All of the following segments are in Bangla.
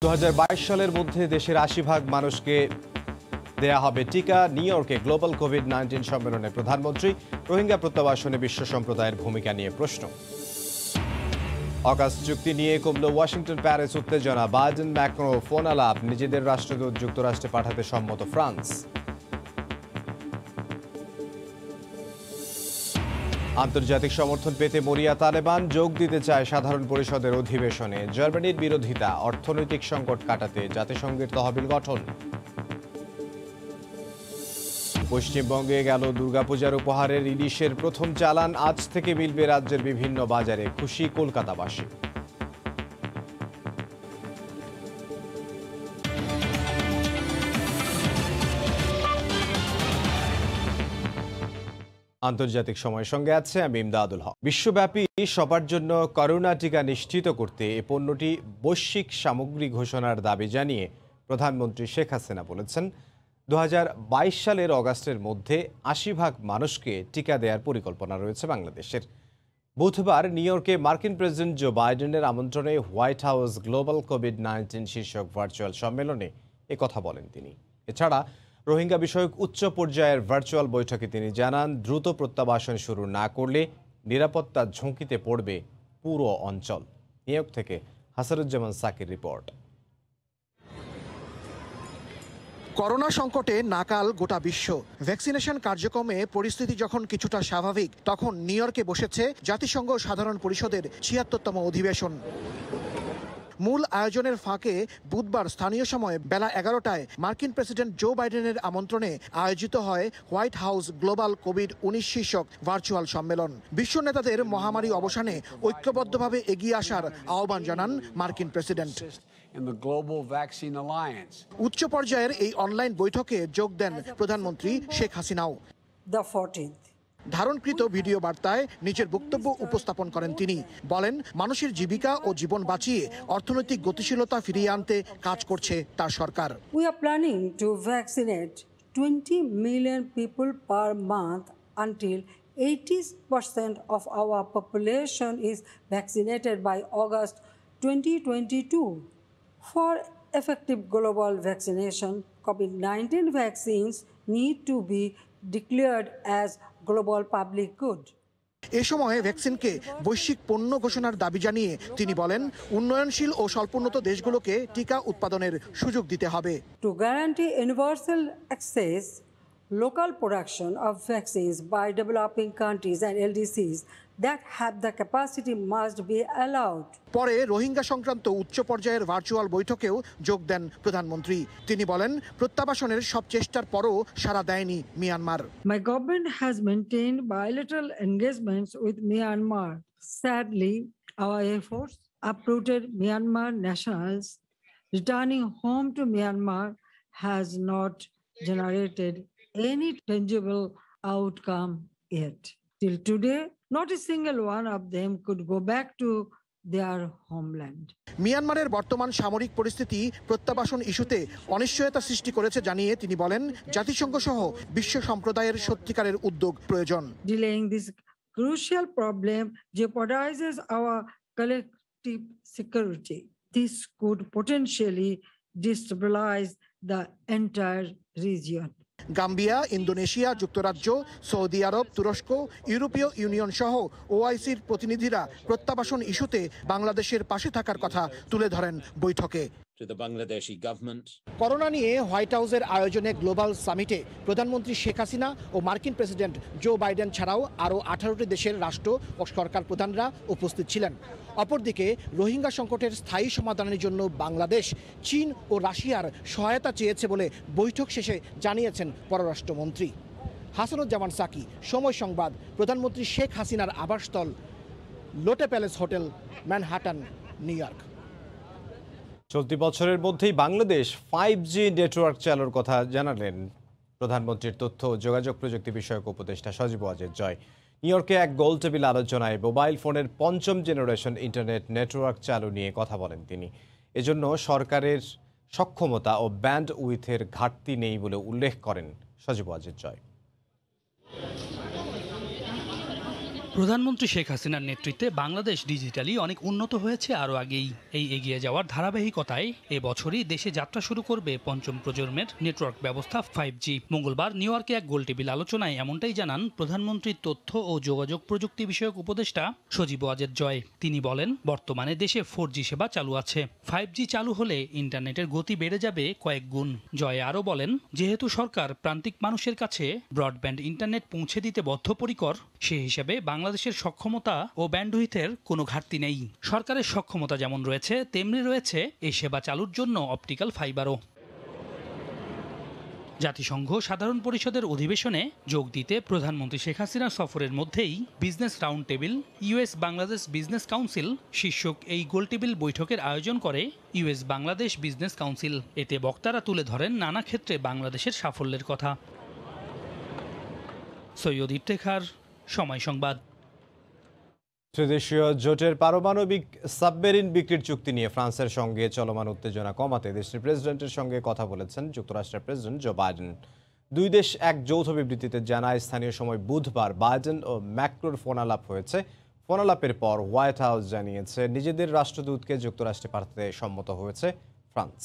2022 সালের মধ্যে দেশের 80% মানুষকে দেয়া হবে টিকা। নিউ ইয়র্কে গ্লোবাল কোভিড-19 সম্মেলনে প্রধানমন্ত্রী। রোহিঙ্গা প্রত্যাবাসনে বিশ্ব সম্প্রদায়ের ভূমিকা নিয়ে প্রশ্ন। অগাস্ট চুক্তি নিয়ে কমল ওয়াশিংটন প্যারিস উত্তেজনা। বাইডেন ম্যাক্রো ফোন আলাপ। নিজেদের রাষ্ট্রদূত যুক্তরাষ্ট্রে পাঠাতে সম্মত ফ্রান্স। আন্তর্জাতিক সমর্থন পেতে মরিয়া তালেবান। যোগ দিতে চায় সাধারণ পরিষদের অধিবেশনে। জার্মানির বিরোধিতা। অর্থনৈতিক সংকট কাটাতে জাতিসংঘের তহবিল গঠন। পশ্চিমবঙ্গে গেল দুর্গাপূজার উপহারের ইলিশের প্রথম চালান। আজ থেকে মিলবে রাজ্যের বিভিন্ন বাজারে। খুশি কলকাতাবাসী। আন্তর্জাতিক সময়ের সঙ্গে আছে আমি ইমদাদুল হক। বিশ্বব্যাপী সবার জন্য করোনা টিকা নিশ্চিত করতে এ পণ্যটি বৈশ্বিক সামগ্রী ঘোষণার দাবি জানিয়ে প্রধানমন্ত্রী শেখ হাসিনা বলেছেন, 2022 সালের অগাস্টের মধ্যে 80% মানুষকে টিকা দেওয়ার পরিকল্পনা রয়েছে বাংলাদেশের। বুধবার নিউ ইয়র্কে মার্কিন প্রেসিডেন্ট জো বাইডেনের আমন্ত্রণে হোয়াইট হাউস গ্লোবাল কোভিড-19 শীর্ষক ভার্চুয়াল সম্মেলনে একথা বলেন তিনি। এছাড়া রোহিঙ্গা বিষয়ক উচ্চ পর্যায়ের ভার্চুয়াল বৈঠকে তিনি জানান, দ্রুত প্রত্যাবাসন শুরু না করলে নিরাপত্তার ঝুঁকিতে পড়বে পুরো অঞ্চল। নিউ ইয়র্ক থেকে হাসানুজ্জামান সাকির রিপোর্ট। করোনা সংকটে নাকাল গোটা বিশ্ব। ভ্যাকসিনেশন কার্যক্রমে পরিস্থিতি যখন কিছুটা স্বাভাবিক, তখন নিউ ইয়র্কে বসেছে জাতিসংঘ সাধারণ পরিষদের 76তম অধিবেশন। মূল আয়োজনের ফাঁকে বুধবার স্থানীয় সময় বেলা 11টায় মার্কিন প্রেসিডেন্ট জো বাইডেনের আমন্ত্রণে আয়োজিত হয় হোয়াইট হাউস গ্লোবাল কোভিড-19 শীর্ষক ভার্চুয়াল সম্মেলন। বিশ্ব নেতাদের মহামারী অবসানে ঐক্যবদ্ধভাবে এগিয়ে আসার আহ্বান জানান মার্কিন প্রেসিডেন্ট। উচ্চ পর্যায়ের এই অনলাইন বৈঠকে যোগ দেন প্রধানমন্ত্রী শেখ হাসিনাও। ধারণকৃত ভিডিও বার্তায় নিজের বক্তব্য উপস্থাপন করেন তিনি। বলেন, মানুষের জীবিকা ও জীবন বাঁচিয়ে অর্থনৈতিক গতিশীলতা ফিরিয়ে আনতে কাজ করছে তার সরকার। We are planning to vaccinate 20 million people per month until 80% of our population is vaccinated by August 2022. For effective global vaccination, COVID-19 vaccines need to be declared as global public good. এ সময় ভ্যাকসিনকে বৈশ্বিক পণ্য ঘোষণার দাবি জানিয়ে তিনি বলেন, উন্নয়নশীল ও স্বল্পোন্নত দেশগুলোকে টিকা উৎপাদনের সুযোগ দিতে হবে। To guarantee universal access, local production of vaccines by developing countries and LDCs that have the capacity must be allowed. পরে রোহিঙ্গা সংক্রান্ত উচ্চ পর্যায়ের ভার্চুয়াল বৈঠকেও যোগ দেন প্রধানমন্ত্রী। তিনি বলেন, প্রত্যাবাসনের সব চেষ্টার পরও সাড়া দেয়নি Myanmar. My government has maintained bilateral engagements with Myanmar. Sadly, our efforts uprooted Myanmar nationals. Returning home to Myanmar has not generated any tangible outcome yet. Till today, not a single one of them could go back to their homeland. মিয়ানমারের বর্তমান সামরিক পরিস্থিতি প্রত্যাবাসন ইস্যুতে অনিশ্চয়তা সৃষ্টি করেছে জানিয়ে তিনি বলেন, জাতিসংঘ সহ বিশ্ব সম্প্রদায়ের সত্যিকারের উদ্যোগ প্রয়োজন। Delaying this crucial problem jeopardizes our collective security. This could potentially destabilize the entire region. Gambia, Indonesia, যুক্তরাজ্য, সৌদি আরব, তুরস্ক, ইউরোপীয় ইউনিয়ন সহ ওআইসির প্রতিনিধিরা প্রত্যাবাসন ইস্যুতে বাংলাদেশের পাশে থাকার কথা তুলে ধরেন বৈঠকে। করোনা নিয়ে হোয়াইট হাউসের আয়োজনে গ্লোবাল সামিটে প্রধানমন্ত্রী শেখ হাসিনা ও মার্কিন প্রেসিডেন্ট জো বাইডেন ছাড়াও আরও 18টি দেশের রাষ্ট্র ও সরকার প্রধানরা উপস্থিত ছিলেন। অপরদিকে রোহিঙ্গা সংকটের স্থায়ী সমাধানের জন্য বাংলাদেশ, চীন ও রাশিয়ার সহায়তা চেয়েছে বলে বৈঠক শেষে জানিয়েছেন পররাষ্ট্রমন্ত্রী। হাসানুজ্জামান সাকি, সময় সংবাদ। প্রধানমন্ত্রী শেখ হাসিনার আবাসস্থল লোটে palace hotel, Manhattan, new York. চলতি বছরের মধ্যেই বাংলাদেশ 5G নেটওয়ার্ক চালুর কথা জানালেন প্রধানমন্ত্রীর তথ্য ও যোগাযোগ প্রযুক্তি বিষয়ক উপদেষ্টা সজীব ওয়াজেদ জয়। নিউ ইয়র্কে এক গোলটেবিল আলোচনায় মোবাইল ফোনের 5ম জেনারেশন ইন্টারনেট নেটওয়ার্ক চালু নিয়ে কথা বলেন তিনি। এজন্য সরকারের সক্ষমতা ও ব্যান্ড উইথের ঘাটতি নেই বলে উল্লেখ করেন সজীব ওয়াজেদ জয়। প্রধানমন্ত্রী শেখ হাসিনার নেতৃত্বে বাংলাদেশ ডিজিটালি অনেক উন্নত হয়েছে আরও আগেই। এই এগিয়ে যাওয়ার ধারাবাহিকতায় এবছরই দেশে যাত্রা শুরু করবে পঞ্চম প্রজন্মের নেটওয়ার্ক ব্যবস্থা 5G। মঙ্গলবার নিউ ইয়র্কে এক গোলটেবিল আলোচনায় এমনটাই জানান প্রধানমন্ত্রীর তথ্য ও যোগাযোগ প্রযুক্তি বিষয়ক উপদেষ্টা সজীব ওয়াজেদ জয়। তিনি বলেন, বর্তমানে দেশে 4G সেবা চালু আছে। 5G চালু হলে ইন্টারনেটের গতি বেড়ে যাবে কয়েক গুণ। জয় আরও বলেন, যেহেতু সরকার প্রান্তিক মানুষের কাছে ব্রডব্যান্ড ইন্টারনেট পৌঁছে দিতে বদ্ধপরিকর, সে হিসেবে বাংলাদেশের সক্ষমতা ও ব্যান্ডউইথের কোনো ঘাটতি নেই। সরকারের সক্ষমতা যেমন রয়েছে, তেমনি রয়েছে এই সেবা চালুর জন্য অপটিক্যাল ফাইবারও। জাতিসংঘ সাধারণ পরিষদের অধিবেশনে যোগ দিতে প্রধানমন্ত্রী শেখ হাসিনার সফরের মধ্যেই business round table US Bangladesh business council শীর্ষক এই গোলটেবিল বৈঠকের আয়োজন করে ইউএস বাংলাদেশ বিজনেস কাউন্সিল। এতে বক্তারা তুলে ধরেন নানা ক্ষেত্রে বাংলাদেশের সাফল্যের কথা। সৈয়দ ইফতেখার, সময় সংবাদ। ত্রিদেশীয় জোটের পারমাণবিক সাবমেরিন বিক্রির চুক্তি নিয়ে ফ্রান্সের সঙ্গে চলমান উত্তেজনা কমাতে দেশটির প্রেসিডেন্টের সঙ্গে কথা বলেছেন যুক্তরাষ্ট্রের প্রেসিডেন্ট জো বাইডেন। দুই দেশ এক যৌথ বিবৃতিতে জানায়, স্থানীয় সময় বুধবার বাইডেন ও ম্যাক্রোর ফোনালাপ হয়েছে। ফোনালাপের পর হোয়াইট হাউস জানিয়েছে নিজেদের রাষ্ট্রদূতকে যুক্তরাষ্ট্রে পাঠাতে সম্মত হয়েছে ফ্রান্স।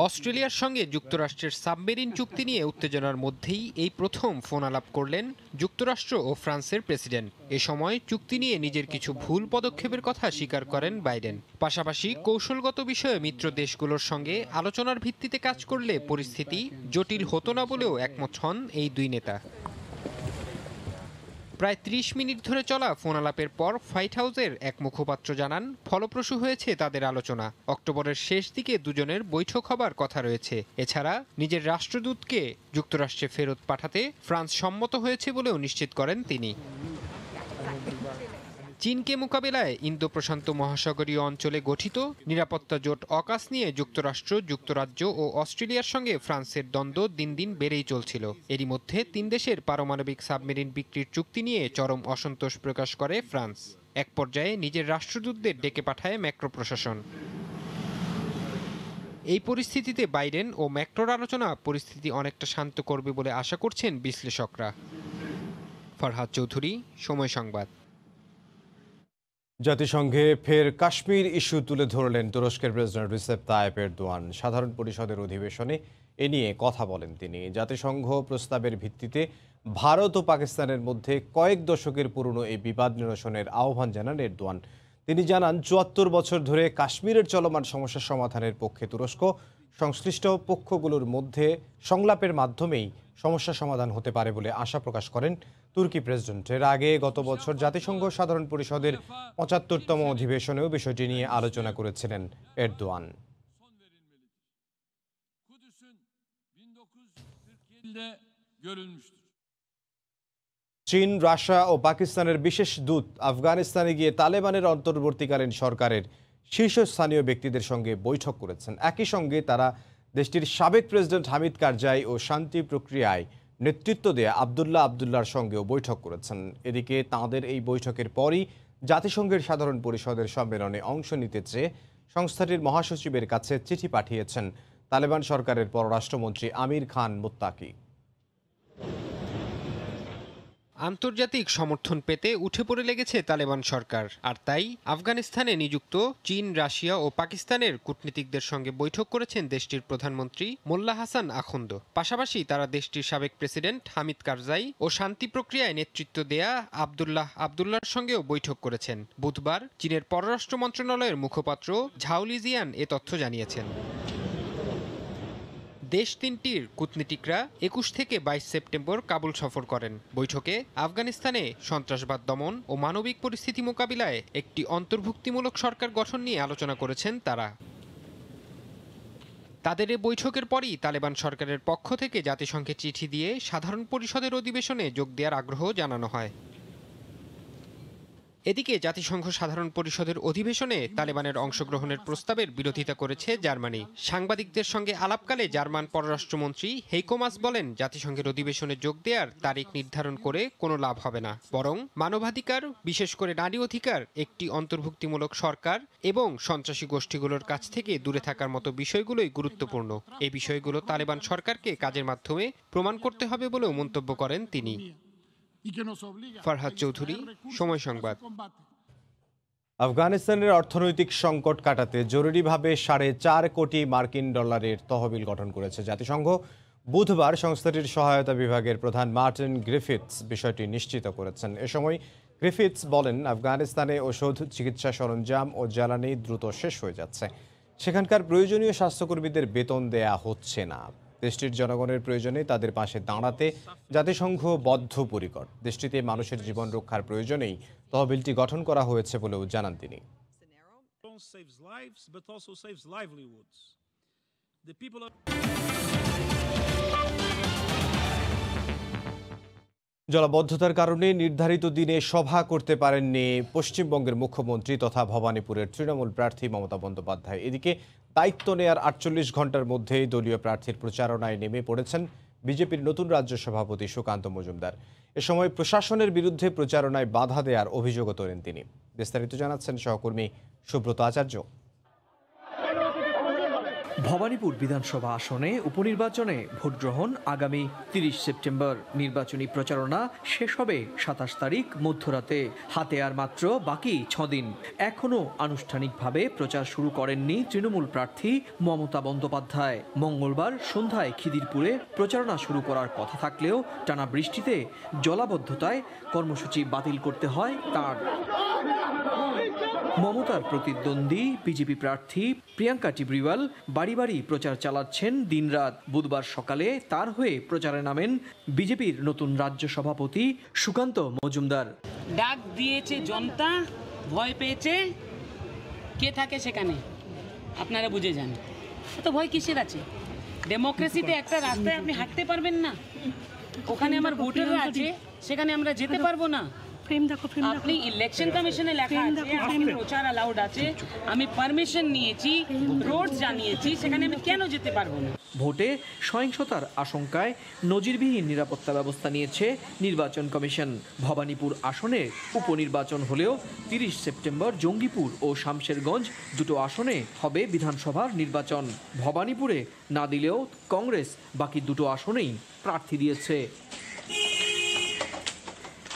অস্ট্রেলিয়ার সঙ্গে যুক্তরাষ্ট্রের সাবমেরিন চুক্তি নিয়ে উত্তেজনার মধ্যেই এই প্রথম ফোন আলাপ করলেন যুক্তরাষ্ট্র ও ফ্রান্সের প্রেসিডেন্ট। এ সময় চুক্তি নিয়ে নিজের কিছু ভুল পদক্ষেপের কথা স্বীকার করেন বাইডেন। পাশাপাশি কৌশলগত বিষয়ে মিত্র দেশগুলোর সঙ্গে আলোচনার ভিত্তিতে কাজ করলে পরিস্থিতি জটিল হতো না বলেও একমত হন এই দুই নেতা। প্রায় ৩০ মিনিট ধরে চলা ফোন আলাপের পর হোয়াইট হাউসের এক মুখপাত্র জানান, ফলপ্রসূ হয়েছে তাদের আলোচনা। অক্টোবরের শেষ দিকে দুজনের বৈঠক হবার কথা রয়েছে। এছাড়া নিজের রাষ্ট্রদূতকে যুক্তরাষ্ট্রে ফেরত পাঠাতে ফ্রান্স সম্মত হয়েছে বলেও নিশ্চিত করেন তিনি। চীনকে মোকাবেলায় ইন্দো প্রশান্ত মহাসাগরীয় অঞ্চলে গঠিত নিরাপত্তা জোট অকাস নিয়ে যুক্তরাষ্ট্র, যুক্তরাজ্য ও অস্ট্রেলিয়ার সঙ্গে ফ্রান্সের দ্বন্দ্ব দিন দিন বেড়েই চলছিল। এরই মধ্যে তিন দেশের পারমাণবিক সাবমেরিন বিক্রির চুক্তি নিয়ে চরম অসন্তোষ প্রকাশ করে ফ্রান্স। এক পর্যায়ে নিজের রাষ্ট্রদূতদের ডেকে পাঠায় ম্যাক্রো প্রশাসন। এই পরিস্থিতিতে বাইডেন ও ম্যাক্রোর আলোচনা পরিস্থিতি অনেকটা শান্ত করবে বলে আশা করছেন বিশ্লেষকরা। ফরহাদ চৌধুরী, সময় সংবাদ। জাতিসংঘে ফের কাশ্মীর ইস্যু তুলে ধরলেন তুরস্কের প্রেসিডেন্ট রিসেপ তাইপ এরদোয়ান। সাধারণ পরিষদের অধিবেশনে এ নিয়ে কথা বলেন তিনি। জাতিসংঘ প্রস্তাবের ভিত্তিতে ভারত ও পাকিস্তানের মধ্যে কয়েক দশকের পুরনো এই বিবাদ নিরসনের আহ্বান জানান এরদোয়ান। তিনি জানান, ৭৪ বছর ধরে কাশ্মীরের চলমান সমস্যা সমাধানের পক্ষে তুরস্ক। সংশ্লিষ্ট পক্ষগুলোর মধ্যে সংলাপের মাধ্যমেই সমস্যা সমাধান হতে পারে বলে আশা প্রকাশ করেন তুর্কি প্রেসিডেন্ট। এর আগে গত বছর জাতিসংঘ সাধারণ পরিষদের ৭৫তম অধিবেশনেও বিষয়টি নিয়ে আলোচনা করেছিলেন এরদোয়ান। চীন, রাশিয়া ও পাকিস্তানের বিশেষ দূত আফগানিস্তানে গিয়ে তালেবানের অন্তর্বর্তীকালীন সরকারের শীর্ষস্থানীয় ব্যক্তিদের সঙ্গে বৈঠক করেছেন। একই সঙ্গে তারা দেশটির সাবেক প্রেসিডেন্ট হামিদ কারজাই ও শান্তি প্রক্রিয়ায় নেতৃত্ব দেয়া আবদুল্লাহর সঙ্গেও বৈঠক করেছেন। এদিকে তাঁদের এই বৈঠকের পরই জাতিসংঘের সাধারণ পরিষদের সম্মেলনে অংশ নিতে চেয়ে সংস্থাটির মহাসচিবের কাছে চিঠি পাঠিয়েছেন তালেবান সরকারের পররাষ্ট্রমন্ত্রী আমির খান মুত্তাকি। আন্তর্জাতিক সমর্থন পেতে উঠে পড়ে লেগেছে তালেবান সরকার, আর তাই আফগানিস্তানে নিযুক্ত চীন, রাশিয়া ও পাকিস্তানের কূটনীতিকদের সঙ্গে বৈঠক করেছেন দেশটির প্রধানমন্ত্রী মোল্লা হাসান আখন্দ। পাশাপাশি তারা দেশটির সাবেক প্রেসিডেন্ট হামিদ কারজাই ও শান্তি প্রক্রিয়ায় নেতৃত্ব দেয়া আবদুল্লাহর সঙ্গেও বৈঠক করেছেন। বুধবার চীনের পররাষ্ট্র মন্ত্রণালয়ের মুখপাত্র ঝাওলিজিয়ান এ তথ্য জানিয়েছেন। দেশ তিনটির কূটনীতিকরা ২১ থেকে ২২ সেপ্টেম্বর কাবুল সফর করেন। বৈঠকে আফগানিস্তানে সন্ত্রাসবাদ দমন ও মানবিক পরিস্থিতি মোকাবিলায় একটি অন্তর্ভুক্তিমূলক সরকার গঠন নিয়ে আলোচনা করেছেন তারা। তাদের এই বৈঠকের পরই তালেবান সরকারের পক্ষ থেকে জাতিসংঘে চিঠি দিয়ে সাধারণ পরিষদের অধিবেশনে যোগ দেওয়ার আগ্রহ জানানো হয়। এদিকে জাতিসংঘ সাধারণ পরিষদের অধিবেশনে তালেবানের অংশগ্রহণের প্রস্তাবের বিরোধিতা করেছে জার্মানি। সাংবাদিকদের সঙ্গে আলাপকালে জার্মান পররাষ্ট্রমন্ত্রী হেইকো মাস বলেন, জাতিসংঘের অধিবেশনে যোগ দেওয়ার তারিখ নির্ধারণ করে কোনো লাভ হবে না, বরং মানবাধিকার, বিশেষ করে নারী অধিকার, একটি অন্তর্ভুক্তিমূলক সরকার এবং সন্ত্রাসী গোষ্ঠীগুলোর কাছ থেকে দূরে থাকার মতো বিষয়গুলোই গুরুত্বপূর্ণ। এই বিষয়গুলো তালেবান সরকারকে কাজের মাধ্যমে প্রমাণ করতে হবে বলেও মন্তব্য করেন তিনি। ফারহাদ চৌধুরী, সময় সংবাদ। আফগানিস্তানের অর্থনৈতিক সংকট কাটাতে জরুরিভাবে $4.5 কোটি মার্কিন ডলারের তহবিল গঠন করেছে জাতিসংঘ। বুধবার সংস্থাটির সহায়তা বিভাগের প্রধান মার্টিন গ্রিফিথস বিষয়টি নিশ্চিত করেছেন। এ সময় গ্রিফিথস বলেন, আফগানিস্তানে ওষুধ, চিকিৎসা সরঞ্জাম ও জ্বালানি দ্রুত শেষ হয়ে যাচ্ছে। সেখানকার প্রয়োজনীয় স্বাস্থ্যকর্মীদের বেতন দেয়া হচ্ছে না। দেশটির জনগণের প্রয়োজনে তাদের পাশে দাঁড়াতে জাতিসংঘ বদ্ধপরিকর। দেশটিতে মানুষের জীবন রক্ষার প্রয়োজনেই তহবিলটি গঠন করা হয়েছে বলেও জানান তিনি। জলাবদ্ধতার কারণে নির্ধারিত দিনে সভা করতে পারেননি পশ্চিমবঙ্গের মুখ্যমন্ত্রী তথা ভবানীপুরের তৃণমূল প্রার্থী মমতা বন্দ্যোপাধ্যায়। এদিকে দায়িত্ব নেয়ার 48 ঘন্টার মধ্যেই দলীয় প্রার্থীর প্রচারণায় নেমে পড়েছেন বিজেপির নতুন রাজ্য সভাপতি সুকান্ত মজুমদার। এ সময় প্রশাসনের বিরুদ্ধে প্রচারণায় বাধা দেওয়ার অভিযোগও তোলেন তিনি। বিস্তারিত জানাচ্ছেন সহকর্মী সুব্রত আচার্য। ভবানীপুর বিধানসভা আসনে উপনির্বাচনে ভোট গ্রহণ আগামী 30 সেপ্টেম্বর। নির্বাচনী প্রচারণা শেষ হবে 27 তারিখ মধ্যরাতে। হাতে আর মাত্র বাকি 6 দিন। এখনও আনুষ্ঠানিকভাবে প্রচার শুরু করেননি তৃণমূল প্রার্থী মমতা বন্দ্যোপাধ্যায়। মঙ্গলবার সন্ধ্যায় খিদিরপুরে প্রচারণা শুরু করার কথা থাকলেও টানা বৃষ্টিতে জলাবদ্ধতায় কর্মসূচি বাতিল করতে হয় তাঁর। মমতার প্রতিদ্বন্দ্বী বিজেপি প্রার্থী প্রিয়াঙ্কা টিবরিওয়াল বাড়ি বাড়ি প্রচার চালাচ্ছেন দিনরাত। বুধবার সকালে তার হয়ে প্রচারে নামেন বিজেপির নতুন রাজ্য সভাপতি সুকান্ত মজুমদার। ডাক দিয়েছে জনতা, ভয় পেয়েছে, কে থাকে সেখানে আপনারা বুঝে যান। তো ভয় কিসের আছে? ডেমোক্রেসিতে একটা রাস্তায় আপনি হাঁটতে পারবেন না, ওখানে আমার ভোটাররা আছে, সেখানে আমরা যেতে পারবো না। আপনি ইলেকশন কমিশনে লেখা আছে আপনি প্রচার অ্যালাউড আছে, আমি পারমিশন নিয়েছি, রোড জানিয়েছি, সেখানে আমি কেন যেতে পারবো না? ভোটে সহিংসতার আশঙ্কায় নজিরবিহীন নিরাপত্তা ব্যবস্থা নিয়েছে নির্বাচন কমিশন। ভবানীপুর আসনে উপনির্বাচন হলেও 30 সেপ্টেম্বর জঙ্গিপুর ও শামশেরগঞ্জ দুটো আসনে হবে বিধানসভার নির্বাচন। ভবানীপুরে না দিলেও কংগ্রেস বাকি দুটো আসনেই প্রার্থী দিয়েছে।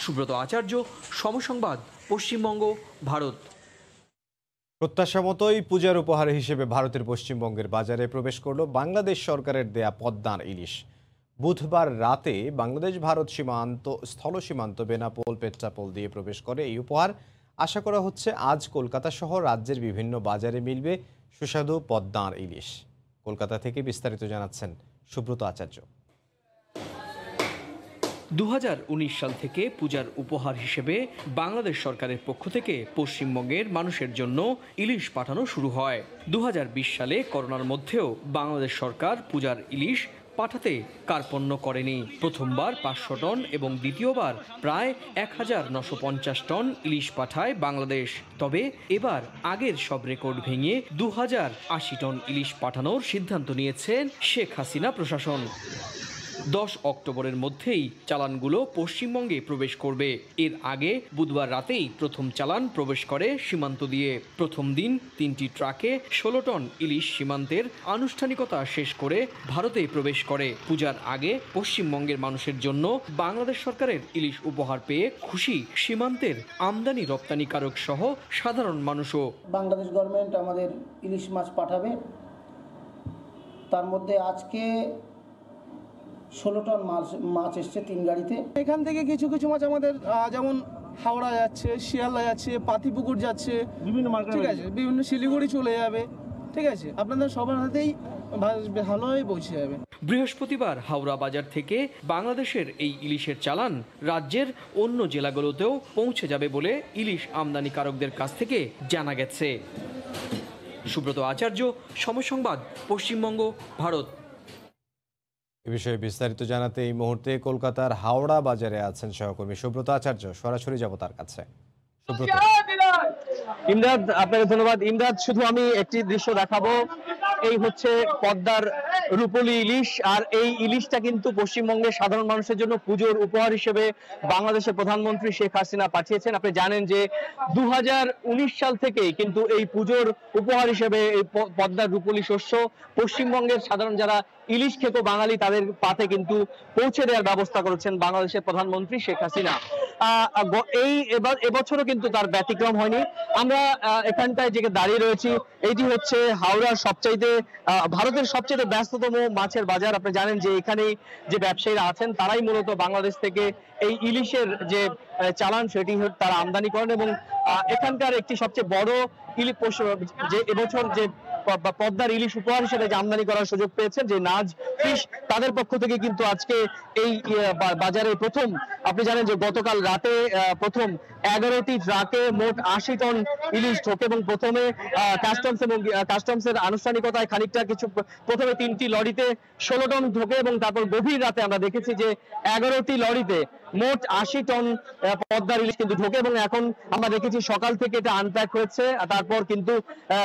সুব্রত আচার্য, সময় সংবাদ, পশ্চিমবঙ্গ, ভারত। প্রত্যাশা মতোই পূজার উপহার হিসেবে ভারতের পশ্চিমবঙ্গের বাজারে প্রবেশ করল বাংলাদেশ সরকারের দেয়া পদ্মার ইলিশ। বুধবার রাতে বাংলাদেশ ভারত সীমান্ত স্থল সীমান্ত বেনাপোল পেট্রাপোল দিয়ে প্রবেশ করে এই উপহার। আশা করা হচ্ছে আজ কলকাতা সহ রাজ্যের বিভিন্ন বাজারে মিলবে সুস্বাদু পদ্মার ইলিশ। কলকাতা থেকে বিস্তারিত জানাচ্ছেন সুব্রত আচার্য। 2019 সাল থেকে পূজার উপহার হিসেবে বাংলাদেশ সরকারের পক্ষ থেকে পশ্চিমবঙ্গের মানুষের জন্য ইলিশ পাঠানো শুরু হয়। 2020 সালে করোনার মধ্যেও বাংলাদেশ সরকার পূজার ইলিশ পাঠাতে কার্পণ্য করেনি। প্রথমবার 500 টন এবং দ্বিতীয়বার প্রায় 1950 টন ইলিশ পাঠায় বাংলাদেশ। তবে এবার আগের সব রেকর্ড ভেঙে 2080 টন ইলিশ পাঠানোর সিদ্ধান্ত নিয়েছেন শেখ হাসিনা প্রশাসন। 10 অক্টোবরের মধ্যেই চালানগুলো পশ্চিমবঙ্গে প্রবেশ করবে। এর আগে বুধবার রাতেই প্রথম চালান প্রবেশ করে সীমান্ত দিয়ে। প্রথম দিন 3টি ট্রাকে 16 টন ইলিশ সীমান্তের আনুষ্ঠানিকতা শেষ করে ভারতে প্রবেশ করে। পূজার আগে পশ্চিমবঙ্গের মানুষের জন্য বাংলাদেশ সরকারের ইলিশ উপহার পেয়ে খুশি সীমান্তের আমদানি রপ্তানিকারক সহ সাধারণ মানুষও। বাংলাদেশ গভর্নমেন্ট আমাদের ইলিশ মাছ পাঠাবে, তার মধ্যে আজকে 16 টন মাছ এসছে 3 গাড়িতে। এখান থেকে কিছু কিছু মাছ আমাদের যেমন হাওড়া যাচ্ছে, শিয়ালদা যাচ্ছে, পাতিপুকুর যাচ্ছে, বিভিন্ন মার্কেট, ঠিক আছে, বিভিন্ন শিলিগুড়ি চলে যাবে, ঠিক আছে, আপনাদের সবার হাতেই ভালোই পৌঁছে যাবে। বৃহস্পতিবার হাওড়া বাজার থেকে বাংলাদেশের এই ইলিশের চালান রাজ্যের অন্য জেলাগুলোতেও পৌঁছে যাবে বলে ইলিশ আমদানিকারকদের কাছ থেকে জানা গেছে। সুব্রত আচার্য, সময় সংবাদ, পশ্চিমবঙ্গ, ভারত। এ বিষয়ে বিস্তারিত জানাতে এই মুহূর্তে কলকাতার হাওড়া বাজারে আছেন সহকর্মী সুব্রত আচার্য। সরাসরি যাব তার কাছে। সুব্রত। ইমদাদ, আপনাকে ধন্যবাদ। ইমদাদ, শুধু আমি একটি দৃশ্য দেখাবো, এই হচ্ছে পদ্মার রূপলী ইলিশ, আর এই ইলিশটা কিন্তু পশ্চিমবঙ্গের সাধারণ মানুষের জন্য পুজোর উপহার হিসেবে বাংলাদেশের প্রধানমন্ত্রী শেখ হাসিনা পাঠিয়েছেন। আপনি জানেন যে 2019 সাল থেকেই কিন্তু এই পুজোর উপহার হিসেবে এই পদ্মার রূপলী শস্য পশ্চিমবঙ্গের সাধারণ যারা ইলিশ খেত বাঙালি তাদের পাতে কিন্তু পৌঁছে দেওয়ার ব্যবস্থা করেছেন বাংলাদেশের প্রধানমন্ত্রী শেখ হাসিনা। এবছরও কিন্তু তার ব্যতিক্রম হয়নি। আমরা এখানটায় যে দাঁড়িয়ে রয়েছি, এটি হচ্ছে হাওড়ার ভারতের সবচেয়ে ব্যস্ততম মাছের বাজার। আপনি জানেন যে এখানে যে ব্যবসায়ীরা আছেন তারাই মূলত বাংলাদেশ থেকে এই ইলিশের যে চালান সেটি তারা আমদানি করেন, এবং এখানকার একটি সবচেয়ে বড় ইলিশ যে এবছর যে পদ্মার ইলিশ উপহার হিসেবে যে আমদানি করার সুযোগ পেয়েছেন যে নাজ ফিশ, তাদের পক্ষ থেকে কিন্তু আজকে এই বাজারে প্রথম, আপনি জানেন যে গতকাল রাতে প্রথম 11টি ট্রাকে মোট 80 টন ইলিশ ঢোকে, এবং প্রথমে কাস্টমসের আনুষ্ঠানিকতায় খানিকটা প্রথমে 3টি লরিতে 16 টন ঢোকে, এবং তারপর গভীর রাতে আমরা দেখেছি যে 11টি লরিতে মোট 80 টন পদ্মার ইলিশ কিন্তু ঢোকে, এবং এখন আমরা দেখেছি সকাল থেকে এটা আনপ্যাক হয়েছে, তারপর কিন্তু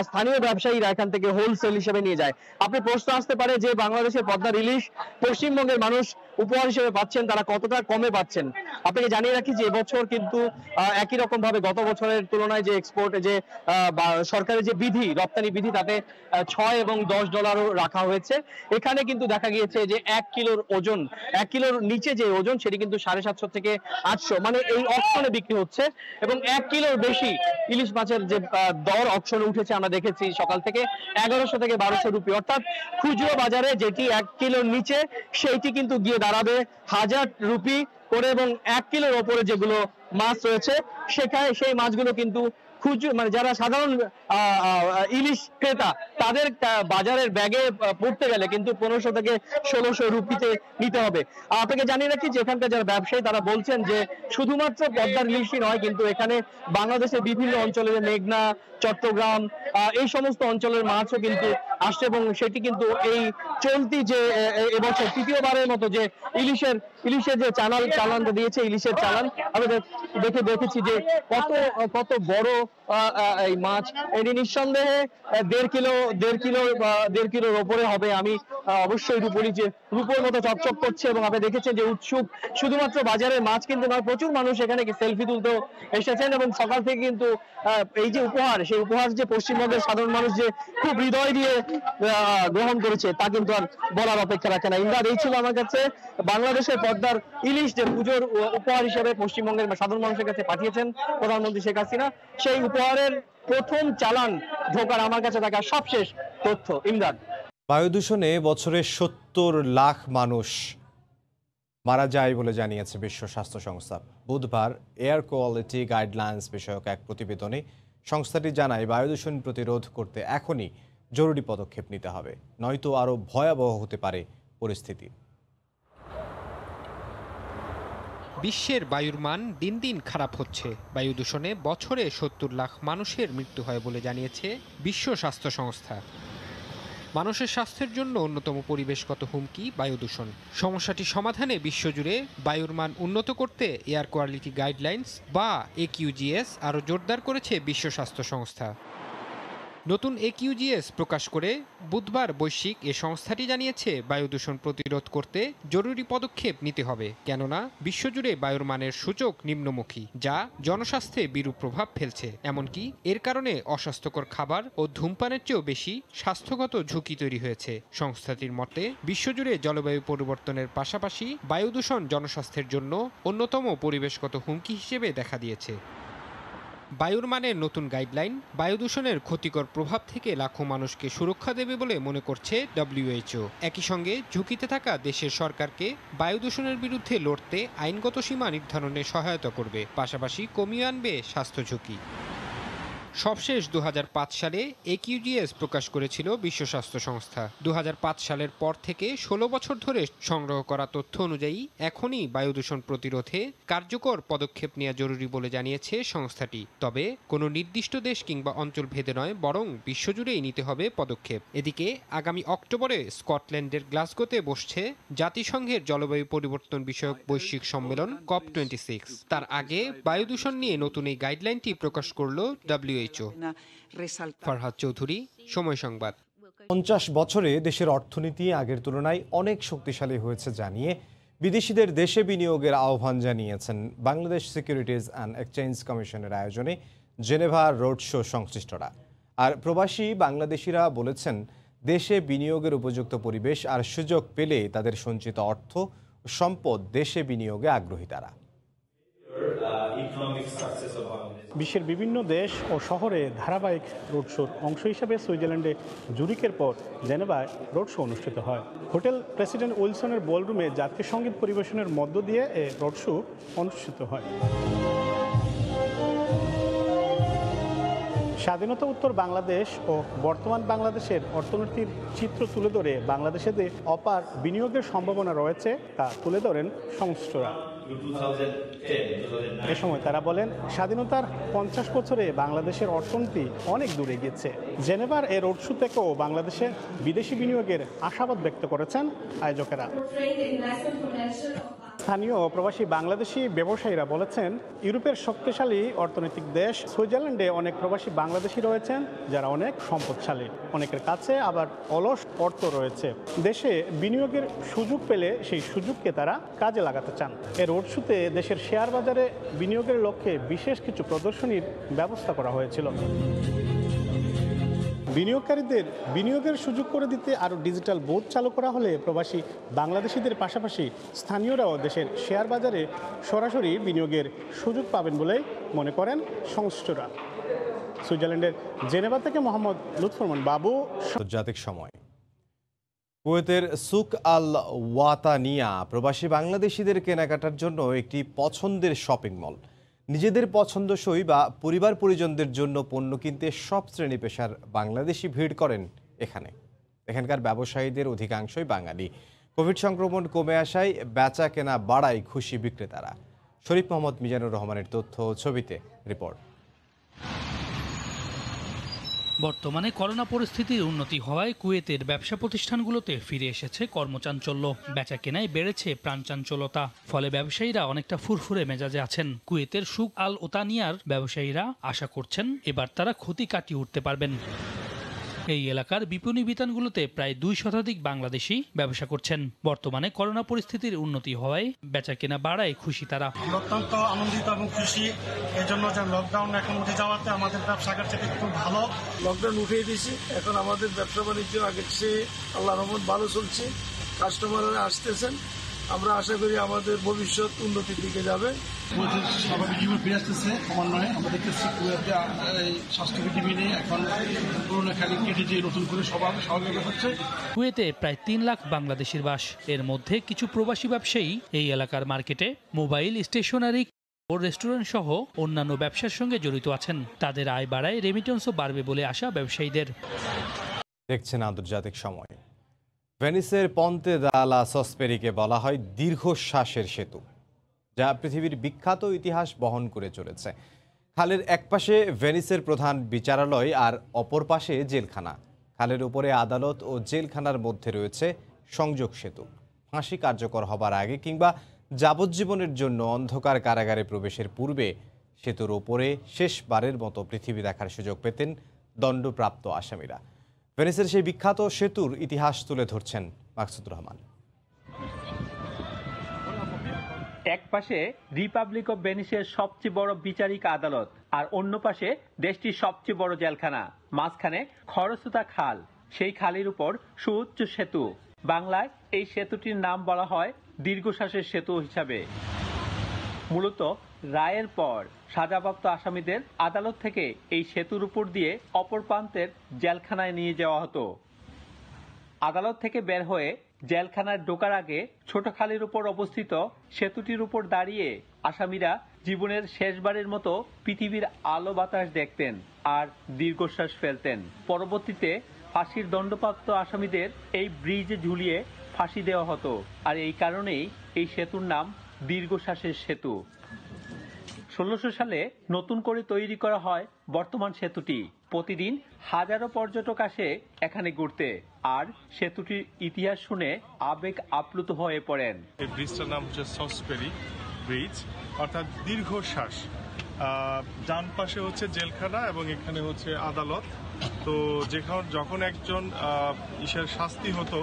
স্থানীয় ব্যবসায়ীরা এখান থেকে হোলসেল হিসেবে নিয়ে যায়। আপনি প্রশ্ন আসতে পারে যে বাংলাদেশের পদ্মার ইলিশ পশ্চিমবঙ্গের মানুষ উপহার হিসেবে পাচ্ছেন, তারা কতটা কমে পাচ্ছেন। আপনাকে জানিয়ে রাখি যে এবছর কিন্তু একই রকম ভাবে গত বছরের তুলনায় যে এক্সপোর্টে যে সরকারের যে বিধি, রপ্তানি বিধি, তাতে $6 এবং $10 রাখা হয়েছে। এখানে কিন্তু দেখা গিয়েছে যে 1 কিলোর ওজন, 1 কিলোর নিচে যে ওজন সেটি কিন্তু 750 থেকে 800, মানে এই অকশনে বিক্রি হচ্ছে, এবং 1 কিলোর বেশি ইলিশ মাছের যে দর অকশনে উঠেছে আমরা দেখেছি সকাল থেকে 1100 থেকে 1200 রুপি, অর্থাৎ খুচরো বাজারে যেটি 1 কিলোর নিচে সেইটি কিন্তু গিয়ে দাঁড়াবে 1000 রুপি করে, এবং 1 কিলোর ওপরে যেগুলো মাছ রয়েছে সেই মাছগুলো কিন্তু মানে যারা সাধারণ ইলিশ ক্রেতা তাদের বাজারের ব্যাগে পড়তে গেলে কিন্তু 1500 থেকে 1600 রুপিতে নিতে হবে। আপনাকে জানিয়ে রাখি যে এখানকার যারা ব্যবসায়ী তারা বলছেন যে শুধুমাত্র পদ্মার ইলিশই নয়, কিন্তু এখানে বাংলাদেশের বিভিন্ন অঞ্চলের মেঘনা, চট্টগ্রাম, এই সমস্ত অঞ্চলের মাছও কিন্তু আসছে, এবং সেটি কিন্তু এই চলতি যে এবছর তৃতীয়বারের মতো যে ইলিশের যে চালানটা দিয়েছে, ইলিশের চালান আমরা দেখেছি যে কত বড় এই মাছ, এটি নিঃসন্দেহে 1.5 কিলোর ওপরে হবে। আমি অবশ্যই রূপোর মতো চকচক করছে, এবং আপনি দেখেছেন যে উৎসুক শুধুমাত্র বাজারের মাছ কিন্তু নয়, প্রচুর মানুষ এখানে সেলফি তুলতেও এসেছেন, এবং সকাল থেকে কিন্তু এই যে উপহার, সেই উপহার যে পশ্চিমবঙ্গের সাধারণ মানুষ যে খুব হৃদয় দিয়ে গ্রহণ করেছে তা কিন্তু আর বলার অপেক্ষা রাখে না। ইমরান, এই ছিল আমার কাছে বাংলাদেশের পদ্মার ইলিশ যে পুজোর উপহার হিসেবে পশ্চিমবঙ্গের সাধারণ মানুষের কাছে পাঠিয়েছেন প্রধানমন্ত্রী শেখ হাসিনা, সেই উপহারের প্রথম চালান ঢোকার আমার কাছে থাকা সবশেষ তথ্য। ইমরান, বায়ু দূষণে বছরে 70 লাখ মানুষ মারা যায় বলে জানিয়েছে বিশ্ব স্বাস্থ্য সংস্থা। বুধবার এয়ার কোয়ালিটি গাইডলাইন্স বিষয়ক এক প্রতিবেদনে সংস্থাটি জানায় বায়ু দূষণ প্রতিরোধ করতে এখনই জরুরি পদক্ষেপ নিতে হবে, নয়তো আরও ভয়াবহ হতে পারে পরিস্থিতি। বিশ্বের বায়ুর মান দিন দিন খারাপ হচ্ছে। বায়ু দূষণে বছরে 70 লাখ মানুষের মৃত্যু হয় বলে জানিয়েছে বিশ্ব স্বাস্থ্য সংস্থা। মানুষের স্বাস্থ্যের জন্য অন্যতম পরিবেশগত হুমকি বায়ু দূষণ। সমস্যাটি সমাধানে বিশ্বজুড়ে বায়ুর মান উন্নত করতে এয়ার কোয়ালিটি গাইডলাইন্স বা AQGS আরও জোরদার করেছে বিশ্ব স্বাস্থ্য সংস্থা। নতুন AQGS প্রকাশ করে বুধবার বৈশ্বিক এ সংস্থাটি জানিয়েছে বায়ু দূষণ প্রতিরোধ করতে জরুরি পদক্ষেপ নিতে হবে, কেননা বিশ্বজুড়ে বায়ুর মানের সূচক নিম্নমুখী, যা জনস্বাস্থ্যে বিরূপ প্রভাব ফেলছে। এমনকি এর কারণে অস্বাস্থ্যকর খাবার ও ধূমপানের চেয়েও বেশি স্বাস্থ্যগত ঝুঁকি তৈরি হয়েছে। সংস্থাটির মতে বিশ্বজুড়ে জলবায়ু পরিবর্তনের পাশাপাশি বায়ু দূষণ জনস্বাস্থ্যের জন্য অন্যতম পরিবেশগত হুমকি হিসেবে দেখা দিয়েছে। বায়ুর মানের নতুন গাইডলাইন বায়ু দূষণের ক্ষতিকর প্রভাব থেকে লাখো মানুষকে সুরক্ষা দেবে বলে মনে করছে WHO। একই সঙ্গে ঝুঁকিতে থাকা দেশের সরকারকে বায়ু দূষণের বিরুদ্ধে লড়তে আইনগত সীমা নির্ধারণে সহায়তা করবে, পাশাপাশি কমিয়ে আনবে স্বাস্থ্য ঝুঁকি। সবশেষ 2005 সালে AQGS প্রকাশ করেছিল বিশ্ব স্বাস্থ্য সংস্থা। 2005 সালের পর থেকে 16 বছর ধরে সংগ্রহ করা তথ্য অনুযায়ী এখনই বায়ু দূষণ প্রতিরোধে কার্যকর পদক্ষেপ নেওয়া জরুরি বলে জানিয়েছে সংস্থাটি। তবে কোনো নির্দিষ্ট দেশ কিংবা অঞ্চল ভেদে নয়, বরং বিশ্বজুড়েই নিতে হবে পদক্ষেপ। এদিকে আগামী অক্টোবরে স্কটল্যান্ডের গ্লাসগোতে বসছে জাতিসংঘের জলবায়ু পরিবর্তন বিষয়ক বৈশ্বিক সম্মেলন COP26। তার আগে বায়ু দূষণ নিয়ে নতুন এই গাইডলাইনটি প্রকাশ করল WHO। ফারহাদ চৌধুরী, সময় সংবাদ। 50 বছরে দেশের অর্থনীতি আগের তুলনায় অনেক শক্তিশালী হয়েছে জানিয়ে বিদেশিদের দেশে বিনিয়োগের আহ্বান জানিয়েছেন বাংলাদেশ সিকিউরিটিজ অ্যান্ড এক্সচেঞ্জ কমিশনের আয়োজনে জেনেভা রোড শো সংশ্লিষ্টরা। আর প্রবাসী বাংলাদেশিরা বলেছেন, দেশে বিনিয়োগের উপযুক্ত পরিবেশ আর সুযোগ পেলে তাদের সঞ্চিত অর্থ ও সম্পদ দেশে বিনিয়োগে আগ্রহী তারা। বিশ্বের বিভিন্ন দেশ ও শহরে ধারাবাহিক রোড শোর অংশ হিসেবে সুইজারল্যান্ডে জুরিকের পর জেনেভায় রোড শো অনুষ্ঠিত হয়। হোটেল প্রেসিডেন্ট উইলসনের বলরুমে জাতীয় সঙ্গীত পরিবেশনের মধ্য দিয়ে এ রোড শো অনুষ্ঠিত হয়। স্বাধীনতা উত্তর বাংলাদেশ ও বর্তমান বাংলাদেশের অর্থনীতির চিত্র তুলে ধরে বাংলাদেশে যে অপার বিনিয়োগের সম্ভাবনা রয়েছে তা তুলে ধরেন সংশ্লিষ্টরা। এ সময় তারা বলেন, স্বাধীনতার 50 বছরে বাংলাদেশের অর্থনীতি অনেক দূরে গিয়েছে। জেনেভার এই রোড শো থেকেও বাংলাদেশে বিদেশি বিনিয়োগের আশাবাদ ব্যক্ত করেছেন আয়োজকেরা। স্থানীয় প্রবাসী বাংলাদেশি ব্যবসায়ীরা বলেছেন, ইউরোপের শক্তিশালী অর্থনৈতিক দেশ সুইজারল্যান্ডে অনেক প্রবাসী বাংলাদেশি রয়েছেন যারা অনেক সম্পদশালী। অনেকের কাছে আবার অলস অর্থ রয়েছে। দেশে বিনিয়োগের সুযোগ পেলে সেই সুযোগকে তারা কাজে লাগাতে চান। এই রোড শোতে দেশের শেয়ার বাজারে বিনিয়োগের লক্ষ্যে বিশেষ কিছু প্রদর্শনীর ব্যবস্থা করা হয়েছিল। বিনিয়োগকারীদের বিনিয়োগের সুযোগ করে দিতে আরও ডিজিটাল বোর্ড চালু করা হলে প্রবাসী বাংলাদেশিদের পাশাপাশি স্থানীয়রাও দেশের শেয়ার বাজারে সরাসরি বিনিয়োগের সুযোগ পাবেন বলে মনে করেন সংশ্লিষ্টরা। সুইজারল্যান্ডের জেনেভা থেকে মোহাম্মদ লুৎফর রহমান বাবু, আন্তর্জাতিক সময়। কুয়েতের সুক আল ওয়াতানিয়া প্রবাসী বাংলাদেশিদের কেনাকাটার জন্য একটি পছন্দের শপিং মল। নিজেদের পছন্দসই বা পরিবার পরিজনদের জন্য পণ্য কিনতে সব শ্রেণী পেশার বাংলাদেশি ভিড় করেন এখানে। এখানকার ব্যবসায়ীদের অধিকাংশই বাঙালি। কোভিড সংক্রমণ কমে আসায় বেচা কেনা বাড়ায় খুশি বিক্রেতারা। শরীফ মোহাম্মদ মিজানুর রহমানের তথ্য ছবিতে রিপোর্ট। বর্তমানে করোনা পরিস্থিতির উন্নতি হওয়ায় কুয়েতের ব্যবসা প্রতিষ্ঠানগুলোতে ফিরে এসেছে কর্মচাঞ্চল্য। বেচা কেনায় বেড়েছে প্রাণচাঞ্চলতা। ফলে ব্যবসায়ীরা অনেকটা ফুরফুরে মেজাজে আছেন। কুয়েতের সুক আল ওতানিয়ার ব্যবসায়ীরা আশা করছেন এবার তারা ক্ষতি কাটিয়ে উঠতে পারবেন। এই এলাকার বিপণী বিতানগুলোতে প্রায় 2 শতাধিক বাংলাদেশি ব্যবসা করছেন। বর্তমানে করোনা পরিস্থিতির উন্নতি হওয়ায় বেচা কেনা বাড়ায় খুশি তারা। অত্যন্ত আনন্দিত এবং খুশি এজন্য যে লকডাউন এখন উঠে যাওয়াতে আমাদের ব্যবসা আগের থেকে খুব ভালো। লকডাউন উঠিয়ে দিয়েছি, এখন আমাদের ব্যবসা বাণিজ্য আগের চেয়ে আল্লাহর রহমত ভালো চলছে। কাস্টমাররা আসতেছেন, আমরা আশা করি আমাদের ভবিষ্যৎ উন্নতির দিকে যাবে। স্বাভাবিক জীবন ফিরে আসতেছে ক্রমান্বয়ে। আমরা দেখতেছি কুয়েতে স্বাস্থ্যবিধি মেনে এখন করোনা খালি কেটে যে নতুন করে স্বাভাবিক হচ্ছে। কুয়েতে প্রায় 3 লাখ বাংলাদেশির বাস। এর মধ্যে কিছু প্রবাসী ব্যবসায়ী এই এলাকার মার্কেটে মোবাইল, স্টেশনারি ও রেস্টুরেন্ট সহ অন্যান্য ব্যবসার সঙ্গে জড়িত আছেন। তাদের আয় বাড়ায় রেমিটেন্সও বাড়বে বলে আশা ব্যবসায়ীদের। দেখছেন আন্তর্জাতিক সময়। ভেনিসের পন্তে দালা সসপেরিকে বলা হয় দীর্ঘশ্বাসের সেতু, যা পৃথিবীর বিখ্যাত ইতিহাস বহন করে চলেছে। খালের একপাশে ভেনিসের প্রধান বিচারালয় আর অপর পাশে জেলখানা। খালের উপরে আদালত ও জেলখানার মধ্যে রয়েছে সংযোগ সেতু। ফাঁসি কার্যকর হবার আগে কিংবা যাবজ্জীবনের জন্য অন্ধকার কারাগারে প্রবেশের পূর্বে সেতুর ওপরে শেষবারের মতো পৃথিবী দেখার সুযোগ পেতেন দণ্ডপ্রাপ্ত আসামিরা। ভেনিসের সেই বিখ্যাত সেতুর ইতিহাস তুলে ধরছেন মাকসুদুর রহমান। এক পাশে রিপাবলিক অব ভেনিসের সবচেয়ে বড় বিচারিক আদালত, আর অন্য পাশে দেশটির সবচেয়ে বড় জেলখানা। মাঝখানে খরস্রোতা খাল, সেই খালের উপর সুউচ্চ সেতু। বাংলায় এই সেতুটির নাম বলা হয় দীর্ঘশ্বাসের সেতু হিসাবে। মূলত রায়ের পর সাজাপ্রাপ্ত আসামিদের আদালত থেকে এই সেতুর উপর দিয়ে অপর প্রান্তের জেলখানায় নিয়ে যাওয়া হতো। আদালত থেকে বের হয়ে জেলখানায় ঢোকার আগে ছোট খালের উপর অবস্থিত সেতুটির উপর দাঁড়িয়ে আসামিরা জীবনের শেষবারের মতো পৃথিবীর আলো বাতাস দেখতেন আর দীর্ঘশ্বাস ফেলতেন। পরবর্তীতে ফাঁসির দণ্ডপ্রাপ্ত আসামিদের এই ব্রিজে ঝুলিয়ে ফাঁসি দেওয়া হতো, আর এই কারণেই এই সেতুর নাম দীর্ঘশ্বাসের সেতু। 1600 সালে নতুন করে তৈরি করা হয় বর্তমান সেতুটি। প্রতিদিন হাজারো পর্যটক আসে এখানে ঘুরতে, আর সেতুটির ইতিহাস শুনে আবেগ আপ্লুত হয়ে পড়েন। এই ব্রিজটার নাম হচ্ছে সসপেরি ব্রিজ, অর্থাৎ দীর্ঘশ্বাস। ডান পাশে হচ্ছে জেলখানা এবং এখানে হচ্ছে আদালত। তো যখন একজন ইসের শাস্তি হতো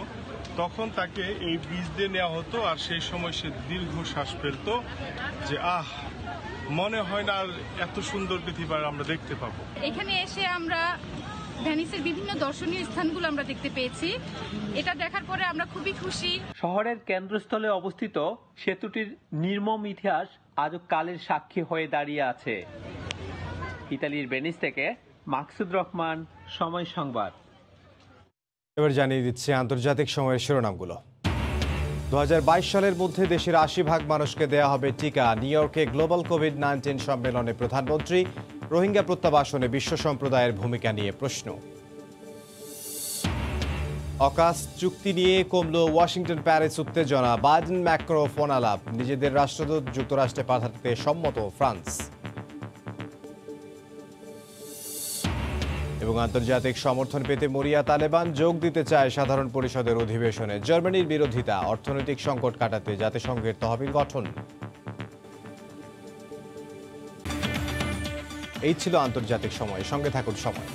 তখন তাকে এই ব্রিজ দিয়ে নেওয়া হতো, আর সেই সময় সে দীর্ঘ শ্বাস ফেলতো যে মনে হয় না আর এত সুন্দর পৃথিবী আমরা দেখতে পাবো। এখানে এসে আমরা ভেনিসের বিভিন্ন দর্শনীয় স্থানগুলো আমরা দেখতে পেয়েছি। এটা দেখার পরে আমরা খুবই খুশি। শহরের কেন্দ্রস্থলে অবস্থিত সেতুটির নির্মম ইতিহাস আজও কালের সাক্ষী হয়ে দাঁড়িয়ে আছে। ইতালির ভেনিস থেকে মাকসুদ রহমান, সময় সংবাদ। এবার জানিয়ে দিচ্ছে আন্তর্জাতিক সময়ের শিরোনামগুলো। 2022 সালের মধ্যে দেশের 80% মানুষকে দেয়া হবে টিকা। নিউ ইয়র্কে গ্লোবাল কোভিড-19 সম্মেলনে প্রধানমন্ত্রী। রোহিঙ্গা প্রত্যাবাসনে বিশ্ব সম্প্রদায়ের ভূমিকা নিয়ে প্রশ্ন। অকাস চুক্তি নিয়ে কমল ওয়াশিংটন প্যারিস উত্তেজনা। বাইডেন ম্যাক্রো ফোন আলাপ। নিজেদের রাষ্ট্রদূত যুক্তরাষ্ট্রে পাঠাতে সম্মত ফ্রান্স। এবং আন্তর্জাতিক সমর্থন পেতে মরিয়া তালেবান যোগ দিতে চায় সাধারণ পরিষদের অধিবেশনে। জার্মানির বিরোধিতা। অর্থনৈতিক সংকট কাটাতে জাতিসংঘের তহবিল গঠন। এই ছিল আন্তর্জাতিক সময়। সঙ্গে থাকুন সময়।